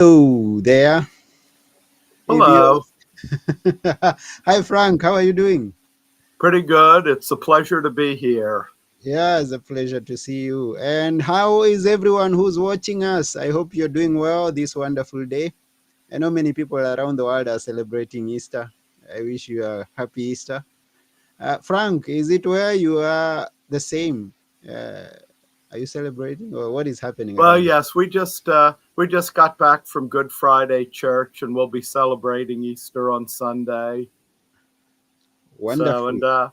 Hello there. Hey, Hello. viewers. Hi, Frank. How are you doing? Pretty good. It's a pleasure to be here. Yeah, it's a pleasure to see you. And how is everyone who's watching us? I hope you're doing well this wonderful day. I know many people around the world are celebrating Easter. I wish you a happy Easter. Frank, is it where you are the same? Uh, are you celebrating, or what is happening Well, around? yes, we just got back from Good Friday church, and we'll be celebrating Easter on Sunday. So, Wonderful.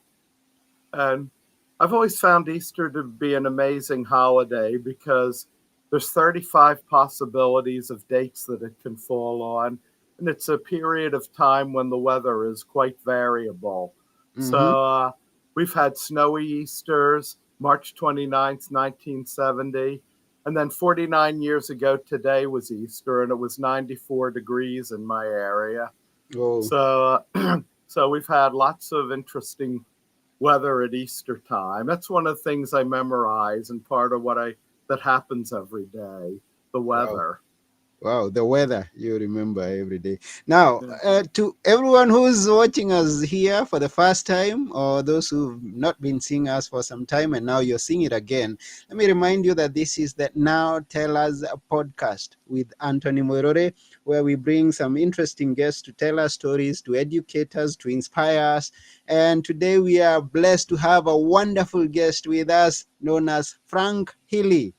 and I've always found Easter to be an amazing holiday because there's 35 possibilities of dates that it can fall on, and it's a period of time when the weather is quite variable. Mm-hmm. So we've had snowy Easters, March 29th, 1970, and then 49 years ago today was Easter, and it was 94 degrees in my area. Oh, So we've had lots of interesting weather at Easter time. That's one of the things I memorize and part of what I that happens every day, the wow. weather. Wow, the weather you remember every day. Now, Yeah. to everyone who's watching us here for the first time, or those who've not been seeing us for some time and now you're seeing it again, let me remind you that this is the Now Tell Us podcast with Anthony Morore, where we bring some interesting guests to tell us stories, to educate us, to inspire us. And today we are blessed to have a wonderful guest with us known as Frank Healy.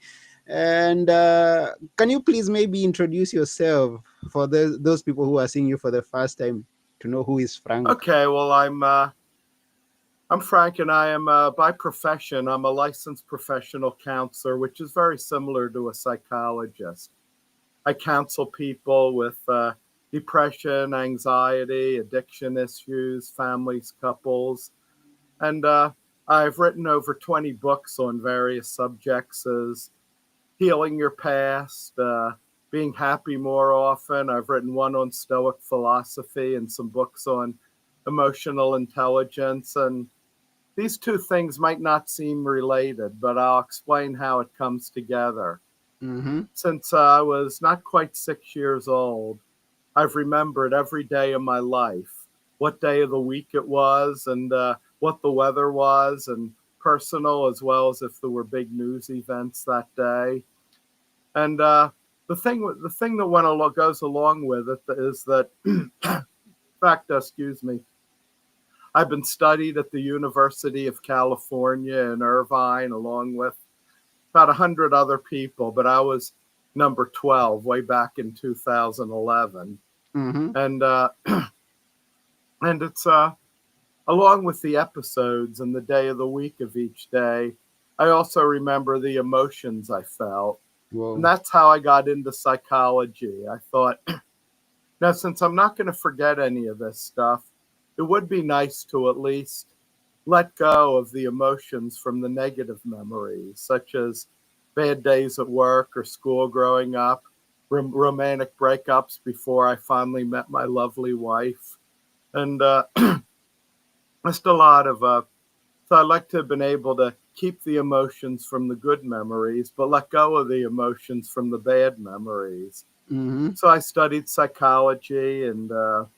And can you please maybe introduce yourself for those people who are seeing you for the first time to know who is Frank? Okay, well I'm Frank, and I am by profession I'm a licensed professional counselor, which is very similar to a psychologist. I counsel people with depression, anxiety, addiction issues, families, couples, and I've written over 20 books on various subjects as healing your past, being happy more often. I've written one on Stoic philosophy and some books on emotional intelligence. And these two things might not seem related, but I'll explain how it comes together. Mm-hmm. Since I was not quite 6 years old, I've remembered every day of my life, what day of the week it was, and what the weather was, and personal as well as if there were big news events that day. And the thing that goes along with it is that, in fact, excuse me, I've been studied at the University of California in Irvine, along with about 100 other people, but I was number 12 way back in 2011, Mm-hmm. and and it's along with the episodes and the day of the week of each day. I also remember the emotions I felt, and Wow. that's how I got into psychology. I thought, now, since I'm not going to forget any of this stuff, it would be nice to at least let go of the emotions from the negative memories, such as bad days at work or school growing up, romantic breakups before I finally met my lovely wife, and just a lot of. So I like to have been able to keep the emotions from the good memories, but let go of the emotions from the bad memories. Mm-hmm. So I studied psychology and a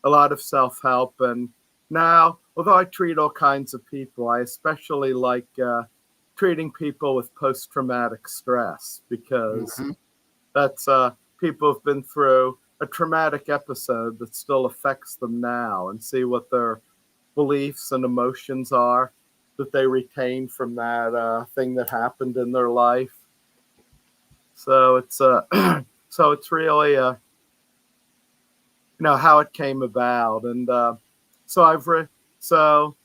lot of self help. And now, although I treat all kinds of people, I especially like treating people with post traumatic stress because Mm-hmm. that's people have been through a traumatic episode that still affects them now and see what their beliefs and emotions are that they retain from that thing that happened in their life. So it's so it's really how it came about. And so I've re- so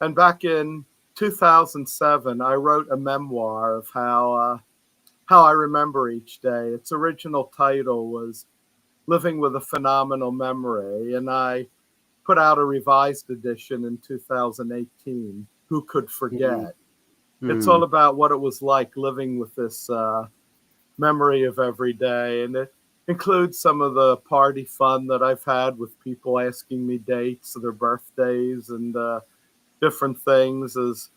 and back in 2007 I wrote a memoir of how I remember each day. Its original title was Living with a Phenomenal Memory, and I put out a revised edition in 2018, Who Could Forget. It's Mm-hmm. all about what it was like living with this memory of every day. And it includes some of the party fun that I've had with people asking me dates, their birthdays, and different things. As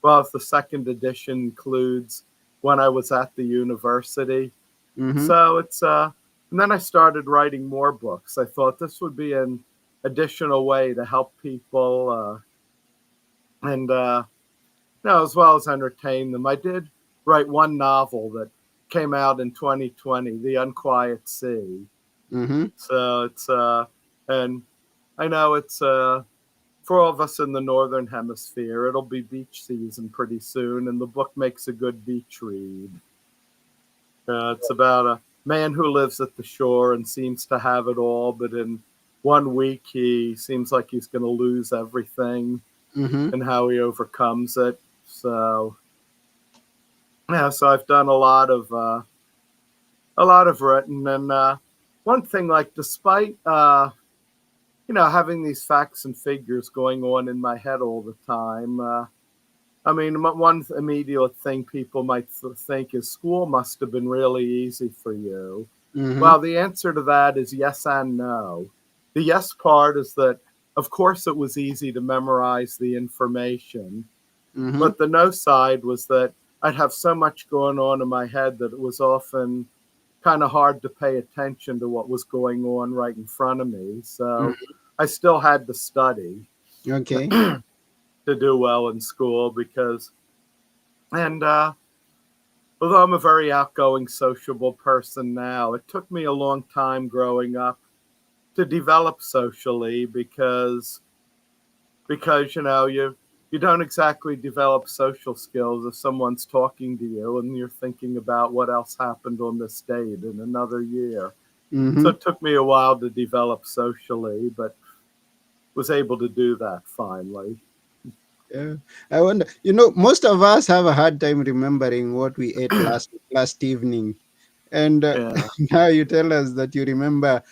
well as the second edition includes when I was at the university. Mm-hmm. So and then I started writing more books. I thought this would be an additional way to help people and as well as entertain them. I did write one novel that came out in 2020, The Unquiet Sea. Mm-hmm. So and I know it's for all of us in the northern hemisphere, it'll be beach season pretty soon, and the book makes a good beach read. It's about a man who lives at the shore and seems to have it all, but in 1 week he seems like he's going to lose everything, Mm-hmm. and how he overcomes it. So yeah, so I've done a lot of written, and one thing, like, despite having these facts and figures going on in my head all the time. I mean, one immediate thing people might think is school must have been really easy for you. Mm-hmm. Well, the answer to that is yes and no. The yes part is that, of course, it was easy to memorize the information, Mm-hmm. but the no side was that I'd have so much going on in my head that it was often kind of hard to pay attention to what was going on right in front of me. So I still had to study Okay. to do well in school because, and although I'm a very outgoing, sociable person now, it took me a long time growing up to develop socially because you don't exactly develop social skills if someone's talking to you and you're thinking about what else happened on this date in another year. So Mm-hmm. it took me a while to develop socially, but was able to do that finally. Yeah. I wonder, most of us have a hard time remembering what we ate last evening. And Yeah. now you tell us that you remember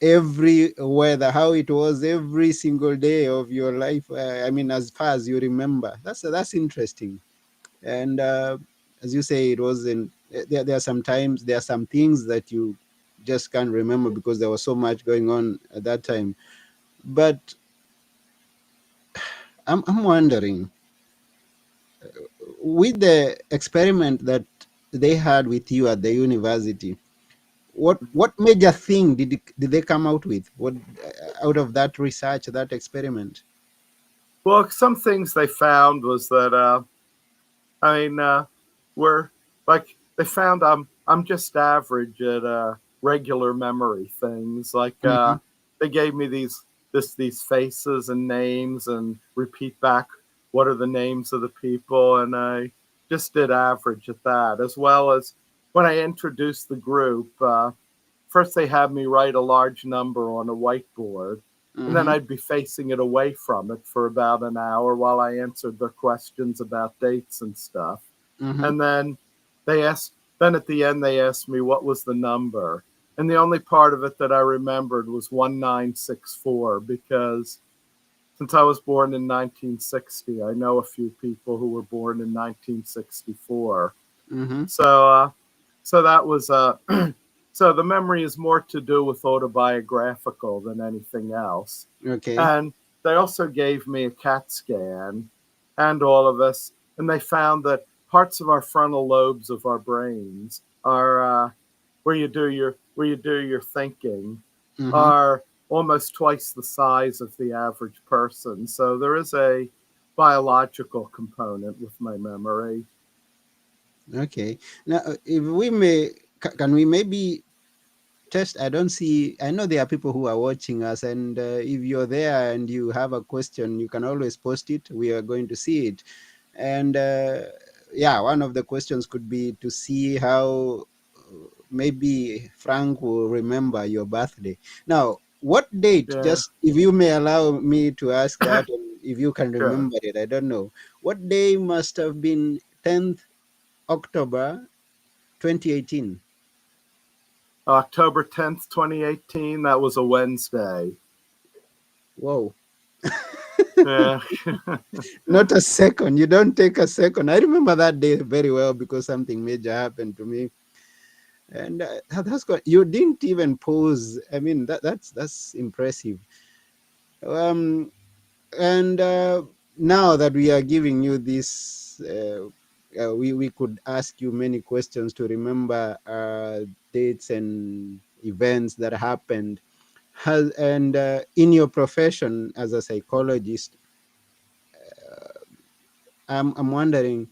every weather, how it was every single day of your life. I mean, as far as you remember, that's interesting. And as you say, it wasn't. There are sometimes there are some things that you just can't remember because there was so much going on at that time. But I'm wondering, with the experiment that they had with you at the university, what major thing did they come out with? What out of that research, that experiment? Well, some things they found was that I mean, we're like they found I'm just average at regular memory things. Like Hmm. they gave me these faces and names and repeat back what are the names of the people, and I just did average at that. As well as when I introduced the group, first they had me write a large number on a whiteboard, and then Hmm. I'd be facing it away from it for about an hour while I answered their questions about dates and stuff. Hmm. And then they asked, then at the end, they asked me what was the number. And the only part of it that I remembered was 1964 because since I was born in 1960, I know a few people who were born in 1964. Hmm. So, so that was so the memory is more to do with autobiographical than anything else. Okay. And they also gave me a CAT scan, and all of us, and they found that parts of our frontal lobes of our brains are where you do your thinking Hmm. are almost twice the size of the average person. So there is a biological component with my memory. Okay. Now, if we may, can we maybe test? I don't see. I know there are people who are watching us, and if you're there and you have a question, you can always post it. We are going to see it. And yeah, one of the questions could be to see how maybe Frank will remember your birthday. Now, what date, Yeah, just if you may allow me to ask that, and if you can sure. remember it, I don't know. What day must have been 10th October 2018? October 10th, 2018. That was a Wednesday. Whoa. Yeah. Not a second. You don't take a second. I remember that day very well because something major happened to me. And that's good. You didn't even pause. I mean, that's impressive. Um, and now that we are giving you this we could ask you many questions to remember dates and events that happened. And in your profession as a psychologist, I'm wondering,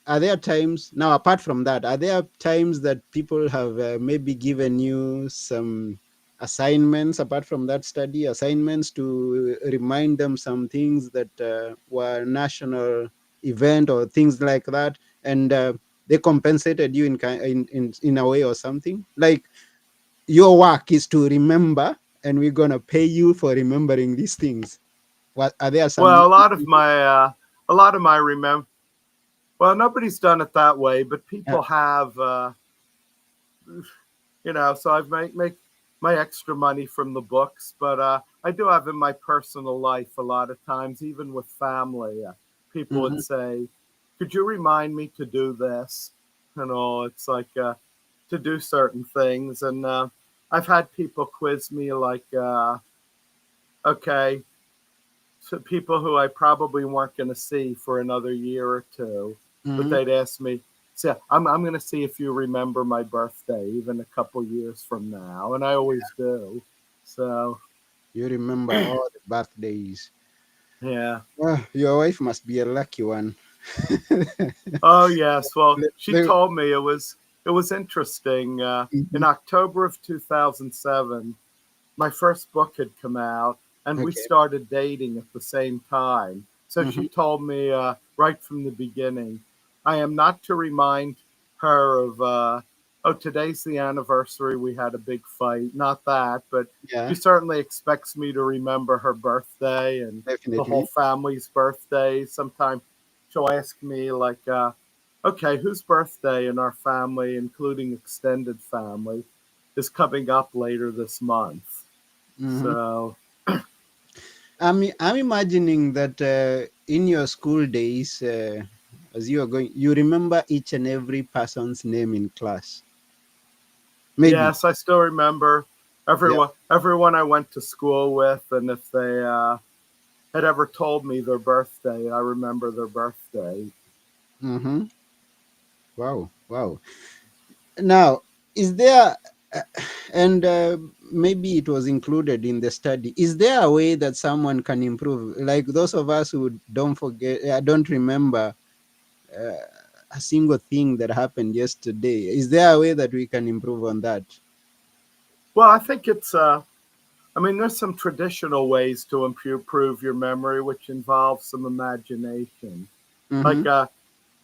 are there times now, apart from that, are there times that people have maybe given you some assignments apart from that study, assignments to remind them some things that were national event or things like that, and they compensated you in a way or something, like your work is to remember and we're going to pay you for remembering these things? What are there some? Well, a lot of my remember. Well, nobody's done it that way, but uh, people have. So I've make my extra money from the books, but I do have in my personal life a lot of times, even with family, people would mhm, say, "Could you remind me to do this?" It's like to do certain things, and I've had people quiz me like, "Okay," to people who I probably weren't going to see for another year or two, but mhm. they'd ask me, "So I'm going to see if you remember my birthday, even a couple years from now," and I always do. So You remember all the birthdays. yeah. Your wife must be a lucky one. Oh yes. Well, They- she they- told me it was interesting. In Mhm. October of 2007, my first book had come out, and we Okay. started dating at the same time. So Mhm. she told me right from the beginning, I am not to remind her of, oh, today's the anniversary, we had a big fight. Not that, but she Yeah, certainly expects me to remember her birthday and the whole definitely. family's birthday. Sometimes she'll ask me, like, okay, whose birthday in our family, including extended family, is coming up later this month? Mhm. So I'm imagining that in your school days, as you are going, you remember each and every person's name in class. Maybe. yes, I still remember Yeah. everyone I went to school with, and if they had ever told me their birthday, I remember their birthday. Mm-hmm. Wow. Wow. Now, is there, uh, and maybe it was included in the study, is there a way that someone can improve? Like those of us who don't forget, don't remember uh, a single thing that happened yesterday, is there a way that we can improve on that? Well, I think it's I mean, there's some traditional ways to improve your memory, which involves some imagination. Mm-hmm. Like,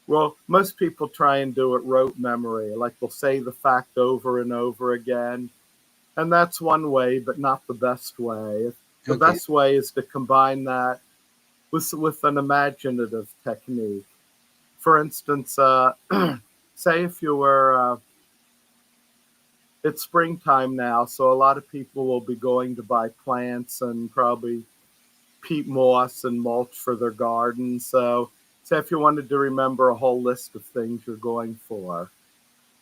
well, most people try and do it rote memory. Like, they'll say the fact over and over again. And that's one way, but not the best way. The Okay. best way is to combine that with an imaginative technique. For instance, say if you were, it's springtime now, so a lot of people will be going to buy plants and probably peat moss and mulch for their garden. So, say if you wanted to remember a whole list of things you're going for,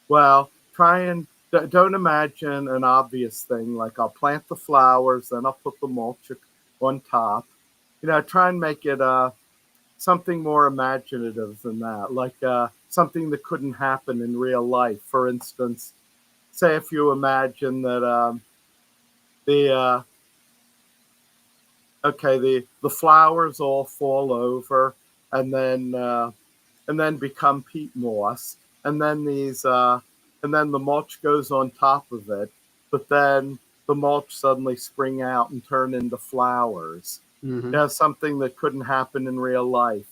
well, try and don't imagine an obvious thing like I'll plant the flowers, then I'll put the mulch on top. Try and make it something more imaginative than that, like something that couldn't happen in real life. For instance, say if you imagine that the okay the flowers all fall over and then become peat moss, and then and then the mulch goes on top of it, but then the mulch suddenly spring out and turn into flowers. Mm-hmm. Something that couldn't happen in real life,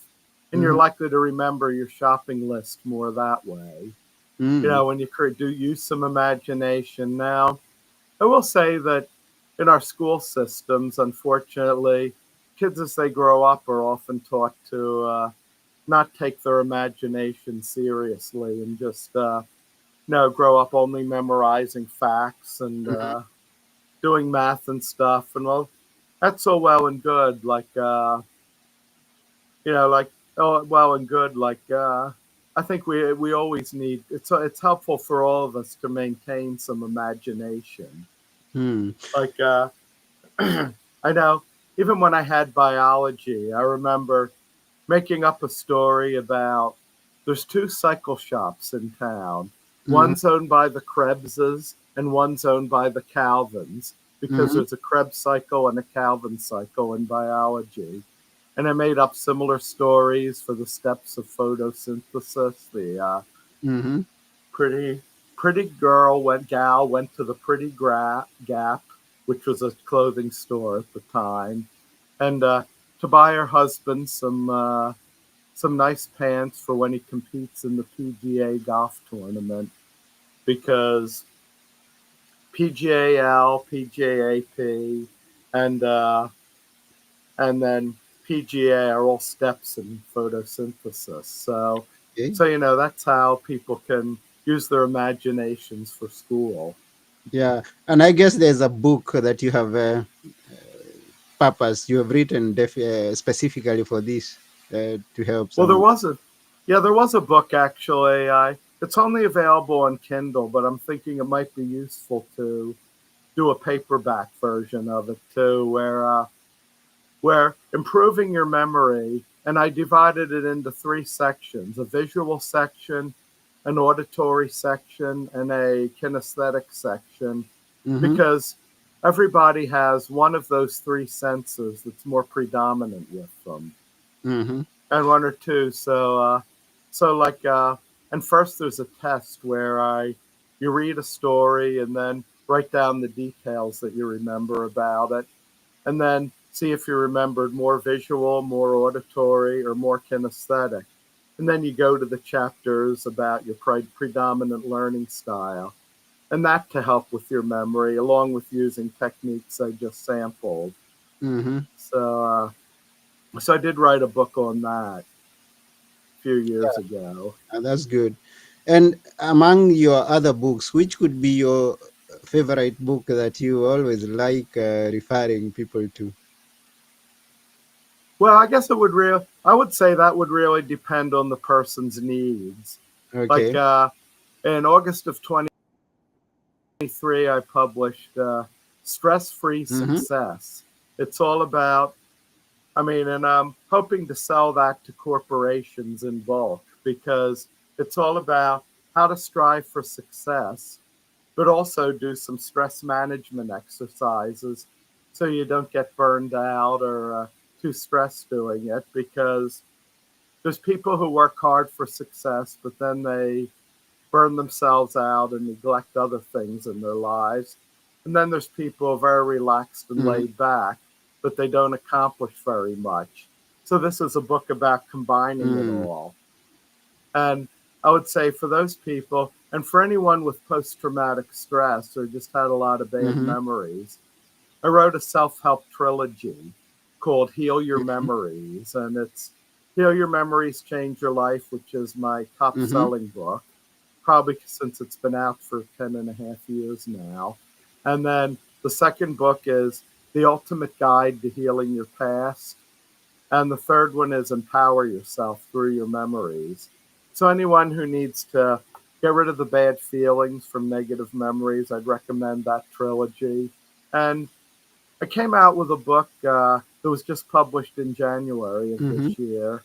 and you're Mm-hmm. likely to remember your shopping list more that way. Mm. When you do use some imagination. Now, I will say that in our school systems, unfortunately, kids as they grow up are often taught to not take their imagination seriously and just grow up only memorizing facts and Mm-hmm. doing math and stuff. And well, that's all well and good. Like oh, well and good. I think we always need. It's helpful for all of us to maintain some imagination. Mm. Like I know, even when I had biology, I remember making up a story about there's two cycle shops in town. Mm-hmm. One's owned by the Krebses and one's owned by the Calvins because Mm-hmm. there's a Krebs cycle and a Calvin cycle in biology. And I made up similar stories for the steps of photosynthesis. The Mm-hmm. pretty pretty gal went to the Gap, which was a clothing store at the time, and to buy her husband some nice pants for when he competes in the PGA golf tournament because PGAL, PGAP, and and then PGA are all steps in photosynthesis. Okay. That's how people can use their imaginations for school. Yeah, and I guess there's a book that you have purpose you have written specifically for this to help Well, someone. there was a book actually. I It's only available on Kindle, but I'm thinking it might be useful to do a paperback version of it too, where improving your memory, and I divided it into three sections: a visual section, an auditory section, and a kinesthetic section, Mm-hmm. because everybody has one of those three senses that's more predominant with them, Mm-hmm. and one or two. And first there's a test where you read a story and then write down the details that you remember about it, and then see if you remembered more visual, more auditory, or more kinesthetic. And then you go to the chapters about your predominant learning style, and that to help with your memory, along with using techniques I just sampled. Mm-hmm. So, so I did write a book on that a few years ago. That's good. And among your other books, which could be your favorite book that you always like referring people to? Well, I would say that would really depend on the person's needs. Like Okay. in August of 23, I published Stress Free Mm-hmm. Success. It's all about, and I'm hoping to sell that to corporations in bulk because it's all about how to strive for success, but also do some stress management exercises so you don't get burned out or too stressed doing it, because there's people who work hard for success, but then they burn themselves out and neglect other things in their lives. And then there's people who are very relaxed and Mm-hmm. laid back, but they don't accomplish very much. So this is a book about combining it Mm-hmm. all. And I would say for those people, and for anyone with post traumatic stress or just had a lot of bad Mm-hmm. memories, I wrote a self help trilogy called Heal Your Memories. And it's Heal Your Memories, Change Your Life, which is my top Mm-hmm. selling book, probably since it's been out for 10 and a half years now. And then the second book is The Ultimate Guide to Healing Your Past. And the third one is Empower Yourself Through Your Memories. So, anyone who needs to get rid of the bad feelings from negative memories, I'd recommend that trilogy. And I came out with a book that was just published in January of Mm-hmm. this year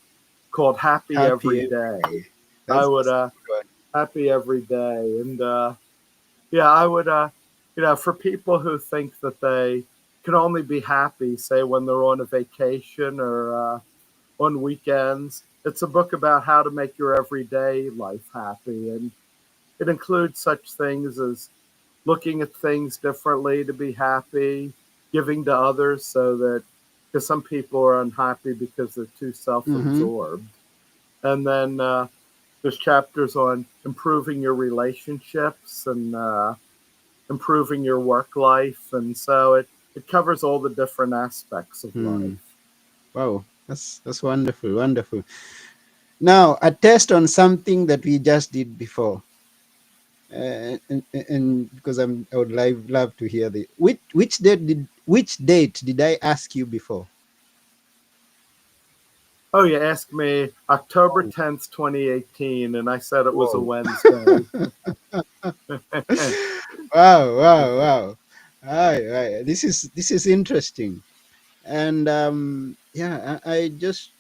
called Happy Happy Every every Day. day. I would, That's a good one. Happy Every Day. And yeah, I would, for people who think that they can only be happy, say, when they're on a vacation or on weekends, it's a book about how to make your everyday life happy. And it includes such things as looking at things differently to be happy, giving to others so that, because some people are unhappy because they're too self Mm-hmm. absorbed. And then there's chapters on improving your relationships and improving your work life. And so it covers all the different aspects of Mm. life. Wow, that's wonderful, wonderful. Now, a test on something that we just did before, and because I would love to hear the which date did I ask you before? Oh, you asked me Oh, October 10th, 2018, and I said it was a whoa. Wednesday. Wow, wow, wow. Right. This is interesting. And yeah, I just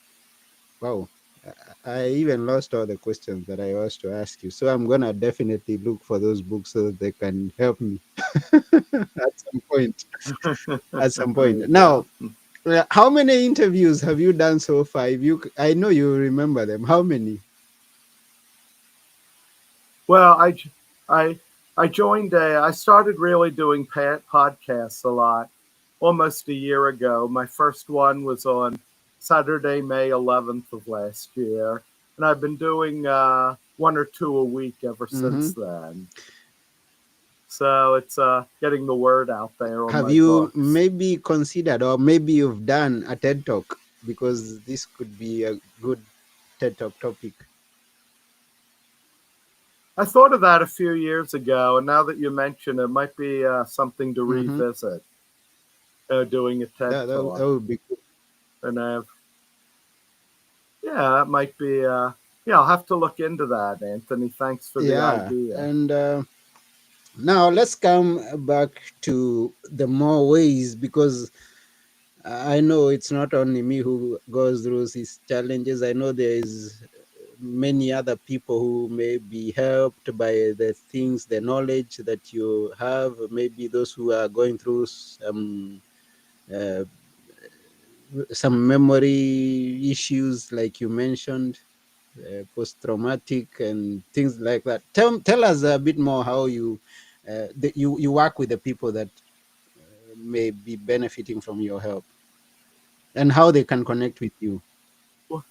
wow. I even lost all the questions that I was to ask you. So I'm gonna definitely look for those books so that they can help me at some point. At some There point. you Now, go. how many interviews have you done so far? If you, I know you remember them. How many? Well, I I joined a. I started really doing podcasts a lot almost a year ago. My first one was on Saturday, May 11th of last year, and I've been doing one or two a week ever Hmm. since then. So it's getting the word out there on Have my you books. maybe considered, or maybe you've done a TED Talk? Because this could be a good TED Talk topic. I thought of that a few years ago, and now that you mention it, might be something to Hmm. revisit. Doing a TED That talk, would be good. and yeah, that might be. Yeah, I'll have to look into that, Anthony. Thanks for the Yeah. idea. And now let's come back to the more ways, because I know it's not only me who goes through these challenges. I know there is many other people who may be helped by the things, the knowledge that you have. Maybe those who are going through uh, some memory issues, like you mentioned, post-traumatic and things like that. Tell us a bit more how you work with the people that may be benefiting from your help, and how they can connect with you. Well,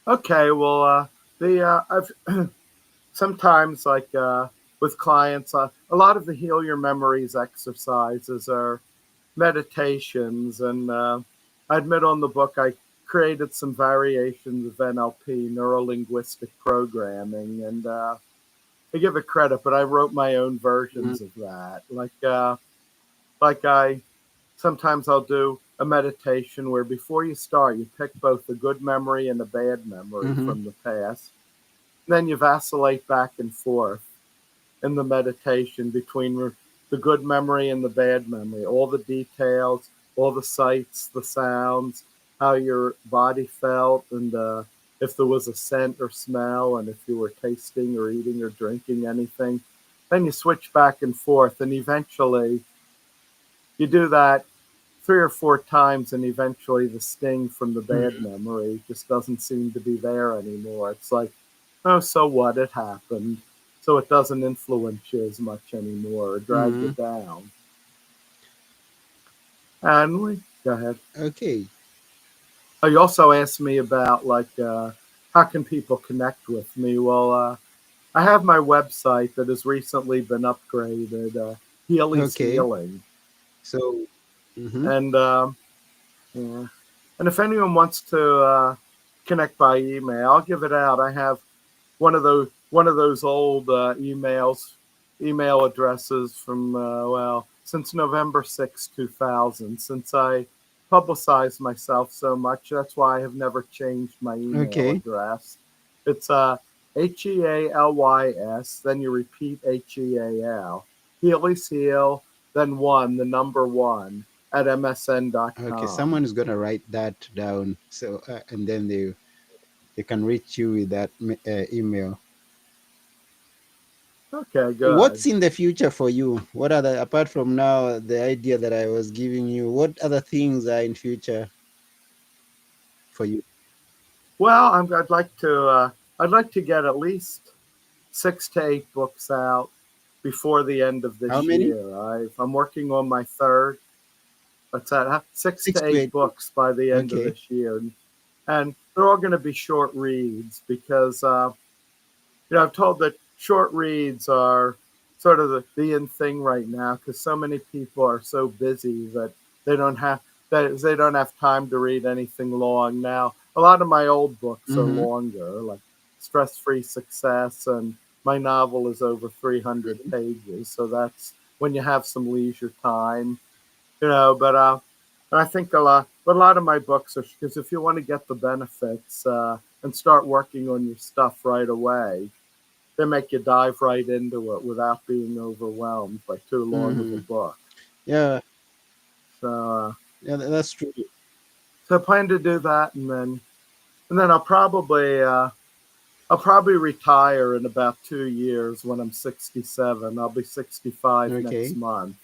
okay, well, I've sometimes like with clients, a lot of the heal your memories exercises are meditations, and I admit on the book I created some variations of NLP, neuro linguistic programming, and I give it credit, but I wrote my own Mm-hmm. versions of that. Like I sometimes I'll do a meditation where before you start, you pick both a good memory and a bad memory Mm-hmm. from the past. And then you vacillate back and forth in the meditation between the good memory and the bad memory, all the details, all the sights, the sounds, how your body felt, and if there was a scent or smell, and if you were tasting or eating or drinking anything. Then you switch back and forth, and eventually you do that 3 or 4 times, and eventually the sting from the bad memory just doesn't seem to be there anymore. It's like, oh, so what? It happened. So it doesn't influence you as much anymore or drag you Mm-hmm. down. And we go ahead. Okay. Oh, you also asked me about like how can people connect with me? Well, I have my website that has recently been upgraded, Healy's Okay. Healing, So. Mm-hmm. and yeah. And if anyone wants to connect by email, I'll give it out. I have one of those old email addresses from well, since November 6, 2000. Since I publicized myself so much, that's why I have never changed my email Okay. address. It's HEALYS, then you repeat HEAL. Healy's Heal, then one, the number one, at MSN dot Okay. com. Someone is gonna write that down. So and then they can reach you with that email. Okay, good. What's in the future for you? What are the, apart from now the idea that I was giving you, what other things are in future for you? Well, I'd like to get at least 6 to 8 books out before the end of How this many? year. I'm working on my third. What's that? Six Six to to eight eight books. books by the end of Okay. this year, and they're all going to be short reads because I'm told that short reads are sort of the in thing right now because so many people are so busy that they don't have they don't have time to read anything long now. A lot of my old books are Mm-hmm. longer, like Stress Free Success, and my novel is over 300 pages. So that's when you have some leisure time, But I think a lot of my books are because if you want to get the benefits and start working on your stuff right away, they make you dive right into it without being overwhelmed by too long of a Mm-hmm. book. Yeah, So, yeah, that's true. so I plan to do that, and then and then I'll probably retire in about 2 years when I'm 67. I'll be 65 next Okay. month,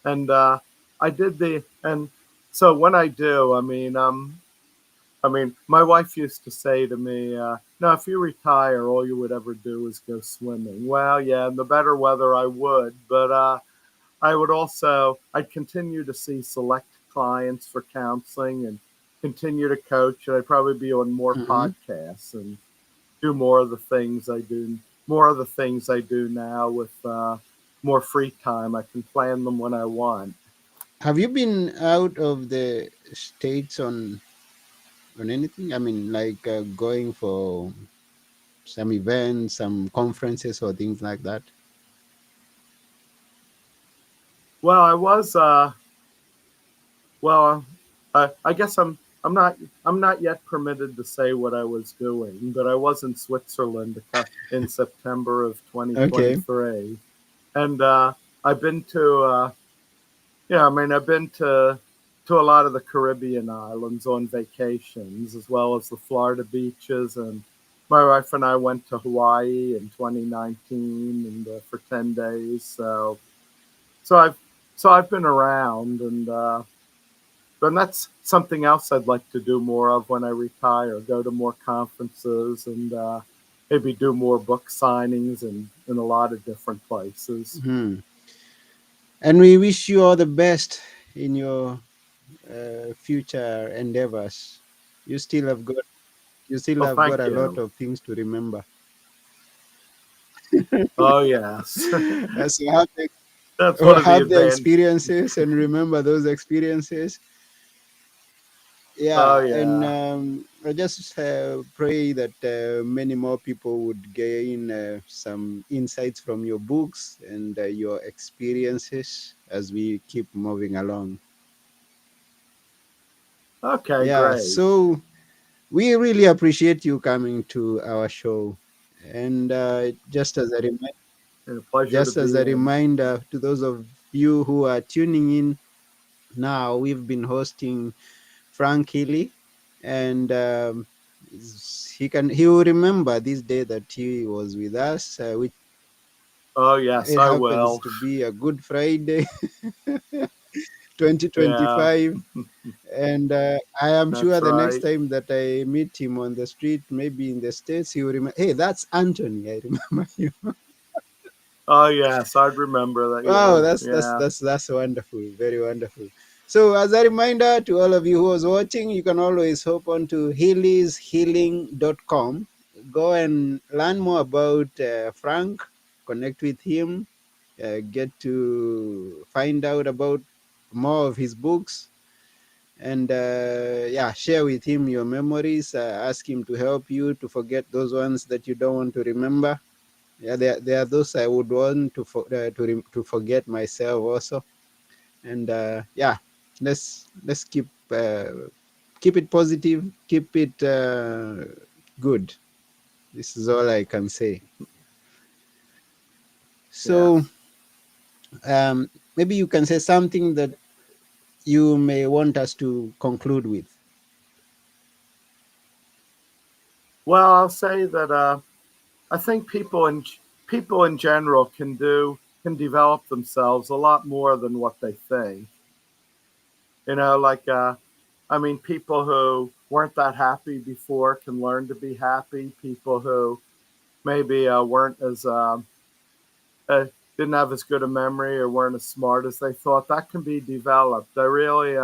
and I did the and so when I do, I mean, my wife used to say to me, "No, if you retire, all you would ever do is go swimming." Well, yeah, in the better weather, I would, but I would also I'd continue to see select clients for counseling and continue to coach. And I'd probably be on more Hmm. podcasts and do more of the things I do now with more free time. I can plan them when I want. Have you been out of the states on anything? I mean, like going for some events, some conferences, or things like that. Well, I was well, I guess I'm not yet permitted to say what I was doing, but I was in Switzerland in September of Okay. 2023, and I've been to yeah, I mean I've been to a lot of the Caribbean islands on vacations, as well as the Florida beaches, and my wife and I went to Hawaii in 2019 and for 10 days. So I've so I've been around and. But that's something else I'd like to do more of when I retire. Go to more conferences and maybe do more book signings in a lot of different places. Hmm. And we wish you all the best in your future endeavors. You still have got you still Well, have got thank a lot you. of things to remember. Oh yes, So have that's one of the have the advantages. experiences and remember those experiences. Oh Yeah, and yeah. I just pray that many more people would gain some insights from your books and your experiences as we keep moving along. Okay, Yeah, great. so we really appreciate you coming to our show. And And a pleasure to just as be a in. reminder to those of you who are tuning in now, we've been hosting Frank Healy, and he will remember this day that he was with us, which Oh yes, it I happens will. to be a Good Friday, Yeah, 2025. And I am sure that's the next right. time that I meet him on the street, maybe in the States, he will remember, hey, that's Anthony. I remember you. Oh yes, I'd remember that Wow, you. that's Yeah. that's wonderful, very wonderful. So, as a reminder to all of you who was watching, you can always hop on to healyshealing.com. Go and learn more about Frank, connect with him, get to find out about more of his books, and yeah, share with him your memories. Ask him to help you to forget those ones that you don't want to remember. Yeah, there are those I would want to forget myself also. And yeah, let's keep it positive, keep it good. This is all I can say. So Yes. maybe you can say something that you may want us to conclude with. Well, I'll say that I think people in general can develop themselves a lot more than what they think. You know, like I mean, people who weren't that happy before can learn to be happy. People who maybe weren't as uh, didn't have as good a memory or weren't as smart as they thought, that can be developed. I really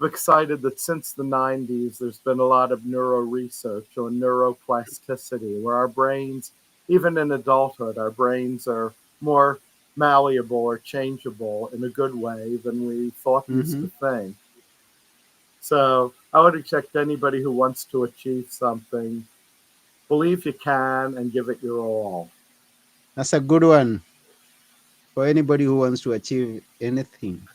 excited that since the 90s, there's been a lot of neuro research on neuroplasticity, where our brains, even in adulthood, our brains are more malleable or changeable in a good way than we thought used Hmm. to think. So I would expect anybody who wants to achieve something, believe you can and give it your all. That's a good one for anybody who wants to achieve anything.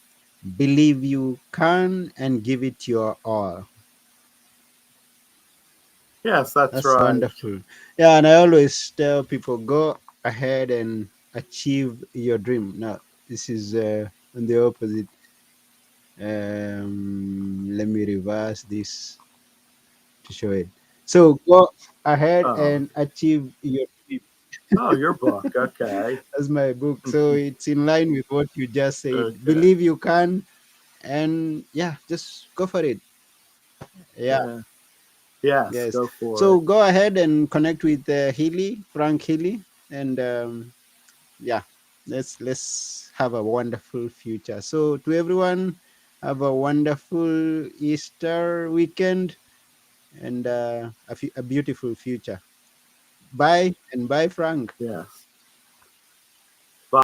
Believe you can and give it your all. Yes, that's That's right. wonderful. Yeah, and I always tell people go ahead and achieve your dream. Now, this is on the opposite. Let me reverse this to show it. So go ahead Oh, and achieve your dream. oh, your book. Okay. That's my book. So it's in line with what you just said. Okay. Believe you can, and yeah, just go for it. Yeah, Yeah. Yes, yes. go for So it. go ahead and connect with Healy, Frank Healy, and yeah, let's have a wonderful future. So to everyone, have a wonderful Easter weekend and a beautiful future. Bye and bye, Frank. Yes.